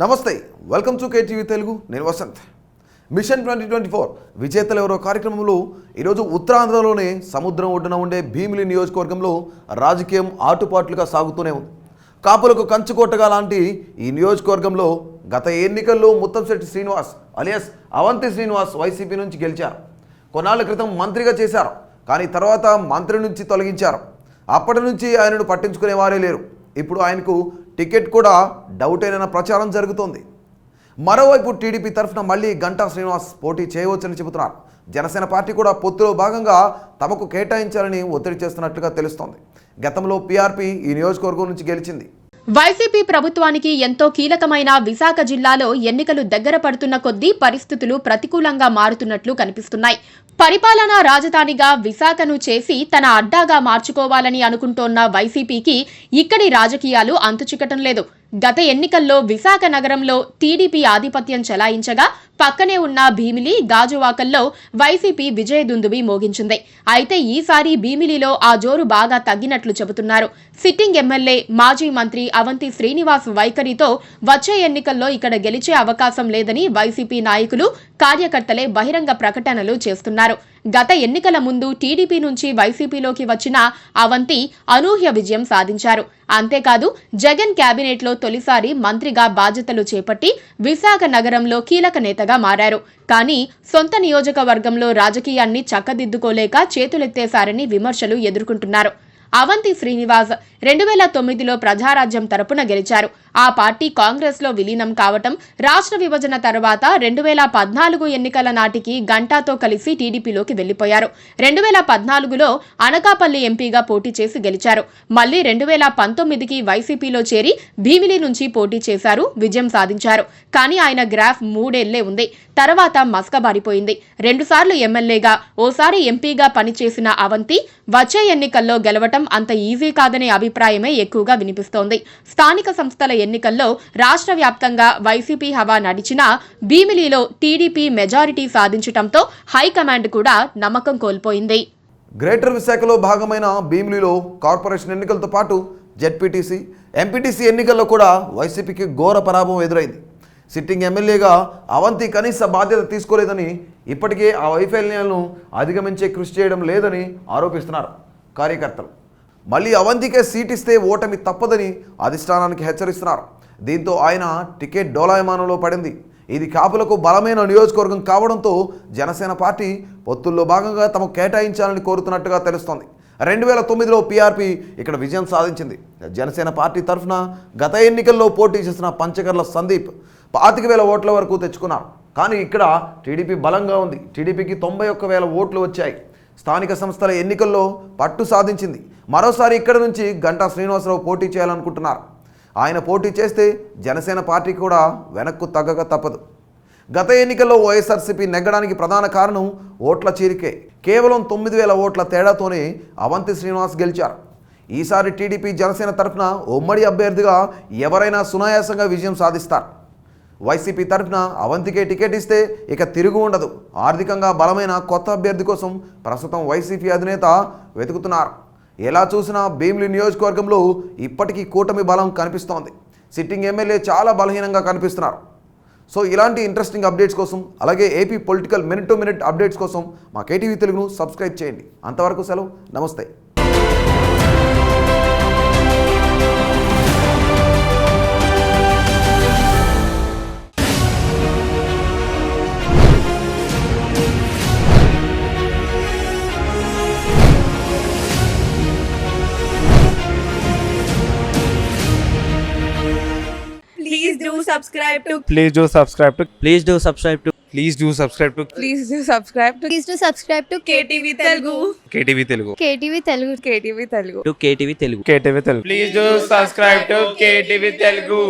నమస్తే, welcome to KTV Telugu. నేను Vasant. Machine 2024 విజేతలు ఎవరో కార్యక్రమంలో ఈరోజు ఉత్తరాంధ్రలోనే సముద్రం ఒడ్డున ఉండే భీమిలి నియోజకవర్గంలో రాజకీయం ఆటుపాట్లుగా సాగుతూనే ఉంది. కాపులకు కంచుకోటగా లాంటి ఈ నియోజకవర్గంలో గత ఎన్నికల్లో ముత్తంశెట్టి శ్రీనివాస్ అలియాస్ అవంతి శ్రీనివాస్ వైసీపీ నుంచి గెలిచారు. కొన్నాళ్ల క్రితం మంత్రిగా చేశారు, కానీ తర్వాత మంత్రి నుంచి తొలగించారు. అప్పటి నుంచి ఆయనను పట్టించుకునేవారే లేరు. ఇప్పుడు ఆయనకు టికెట్ కూడా డౌటేనన్న ప్రచారం జరుగుతోంది. మరోవైపు టీడీపీ తరఫున మళ్ళీ గంటా శ్రీనివాస్ పోటీ చేయవచ్చని చెబుతున్నారు. జనసేన పార్టీ కూడా పొత్తులో భాగంగా తమకు కేటాయించాలని ఒత్తిడి చేస్తున్నట్లుగా తెలుస్తోంది. గతంలో పీఆర్పీ ఈ నియోజకవర్గం నుంచి గెలిచింది. వైసీపీ ప్రభుత్వానికి ఎంతో కీలకమైన విశాఖ జిల్లాలో ఎన్నికలు దగ్గర పడుతున్న కొద్దీ పరిస్థితులు ప్రతికూలంగా మారుతున్నట్లు కనిపిస్తున్నాయి. పరిపాలనా రాజధానిగా విశాఖను చేసి తన అడ్డాగా మార్చుకోవాలని అనుకుంటోన్న వైసీపీకి ఇక్కడి రాజకీయాలు అంతుచిక్కటం లేదు. గత ఎన్నికల్లో విశాఖ నగరంలో టీడీపీ ఆధిపత్యం చెలాయించగా పక్కనే ఉన్న భీమిలి, గాజువాకల్లో వైసీపీ విజయదుందుబి మోగించింది. అయితే ఈసారి భీమిలిలో ఆ జోరు బాగా తగ్గినట్లు చెబుతున్నారు. సిట్టింగ్ ఎమ్మెల్యే మాజీ మంత్రి అవంతి శ్రీనివాస్ వైఖరితో వచ్చే ఎన్నికల్లో ఇక్కడ గెలిచే అవకాశం లేదని వైసీపీ నాయకులు, కార్యకర్తలే బహిరంగ ప్రకటనలు చేస్తున్నారు. గత ఎన్నికల ముందు టీడీపీ నుంచి వైసీపీలోకి వచ్చిన అవంతి అనూహ్య విజయం సాధించారు. అంతేకాదు జగన్ కేబినెట్లో తొలిసారి మంత్రిగా బాధ్యతలు చేపట్టి విశాఖ నగరంలో కీలక నేతగా మారారు. కానీ సొంత నియోజకవర్గంలో రాజకీయాన్ని చక్కదిద్దుకోలేక చేతులెత్తేశారని విమర్శలు ఎదుర్కొంటున్నారు. అవంతి శ్రీనివాస్ 2009లో ప్రజారాజ్యం తరపున గెలిచారు. ఆ పార్టీ కాంగ్రెస్ లో విలీనం కావటం, రాష్ట్ర విభజన తర్వాత 2014 ఎన్నికల నాటికి గంటాతో కలిసి టీడీపీలోకి వెళ్లిపోయారు. 2014లో అనకాపల్లి ఎంపీగా పోటీ చేసి గెలిచారు. మళ్లీ 2019కి వైసీపీలో చేరి భీమిలి నుంచి పోటీ చేశారు, విజయం సాధించారు. కానీ ఆయన గ్రాఫ్ 3 ఏళ్లే ఉంది. తర్వాత మసకబారిపోయింది. 2 సార్లు ఎమ్మెల్యేగా, ఓసారి ఎంపీగా పనిచేసిన అవంతి వచ్చే ఎన్నికల్లో గెలవటం అంత ఈజీ కాదనే అభిప్రాయమే ఎక్కువగా వినిపిస్తోంది. స్థానిక సంస్థల ఎన్నికల్లో రాష్ట్ర వ్యాప్తంగా వైసీపీ హవా నడిచినా భీమిలిలో టీడీపీ మెజారిటీ సాధించడంతో హైకమాండ్ కూడా నమ్మకం కోల్పోయింది. గ్రేటర్ విశాఖలో భాగమైన భీమిలిలో కార్పొరేషన్ ఎన్నికలతో పాటు జెడ్పీటీసీ, ఎంపీటీసీ ఎన్నికల్లో కూడా వైసీపీకి ఘోర పరాభవం ఎదురైంది. సిట్టింగ్ ఎమ్మెల్యేగా అవంతి కనీస బాధ్యత తీసుకోలేదని, ఇప్పటికే ఆ వైఫల్యాలను అధిగమించే కృషి చేయడం లేదని ఆరోపిస్తున్నారు కార్యకర్తలు. మళ్ళీ అవంతికే సీట్ ఇస్తే ఓటమి తప్పదని అధిష్టానానికి హెచ్చరిస్తున్నారు. దీంతో ఆయన టికెట్ డోలాయమానంలో పడింది. ఇది కాపులకు బలమైన నియోజకవర్గం కావడంతో జనసేన పార్టీ పొత్తుల్లో భాగంగా తమకు కేటాయించాలని కోరుతున్నట్టుగా తెలుస్తోంది. 2009లో పీఆర్పీ ఇక్కడ విజయం సాధించింది. జనసేన పార్టీ తరఫున గత ఎన్నికల్లో పోటీ చేసిన పంచకర్ల సందీప్ 25,000 ఓట్ల వరకు తెచ్చుకున్నారు. కానీ ఇక్కడ టీడీపీ బలంగా ఉంది. టీడీపీకి 91,000 ఓట్లు వచ్చాయి. స్థానిక సంస్థల ఎన్నికల్లో పట్టు సాధించింది. మరోసారి ఇక్కడ నుంచి గంటా శ్రీనివాసరావు పోటీ చేయాలనుకుంటున్నారు. ఆయన పోటీ చేస్తే జనసేన పార్టీ కూడా వెనక్కు తగ్గక తప్పదు. గత ఎన్నికల్లో వైఎస్ఆర్సీపీ నెగ్గడానికి ప్రధాన కారణం ఓట్ల చీరికే. కేవలం 9,000 ఓట్ల తేడాతోనే అవంతి శ్రీనివాస్ గెలిచారు. ఈసారి టీడీపీ, జనసేన తరఫున ఉమ్మడి అభ్యర్థిగా ఎవరైనా సునాయాసంగా విజయం సాధిస్తారు. వైసీపీ తరఫున అవంతికే టికెట్ ఇస్తే ఇక తిరుగు ఉండదు. ఆర్థికంగా బలమైన కొత్త అభ్యర్థి కోసం ప్రస్తుతం వైసీపీ అధినేత వెతుకుతున్నారు. ఎలా చూసినా భీమిలి నియోజకవర్గంలో ఇప్పటికీ కూటమి బలం కనిపిస్తోంది. సిట్టింగ్ ఎమ్మెల్యే చాలా బలహీనంగా కనిపిస్తున్నారు. సో ఇలాంటి ఇంట్రెస్టింగ్ అప్డేట్స్ కోసం, అలాగే AP political minute to minute updates కోసం మా కేటీవీ తెలుగును సబ్స్క్రైబ్ చేయండి. అంతవరకు సెలవు, నమస్తే. Please do subscribe to Please do subscribe to Please do subscribe to Please do subscribe to Please do subscribe to Please do subscribe to KTV Telugu. KTV Telugu. KTV Telugu. KTV Telugu. KTV Telugu. KTV Telugu. Please do subscribe to KTV Telugu.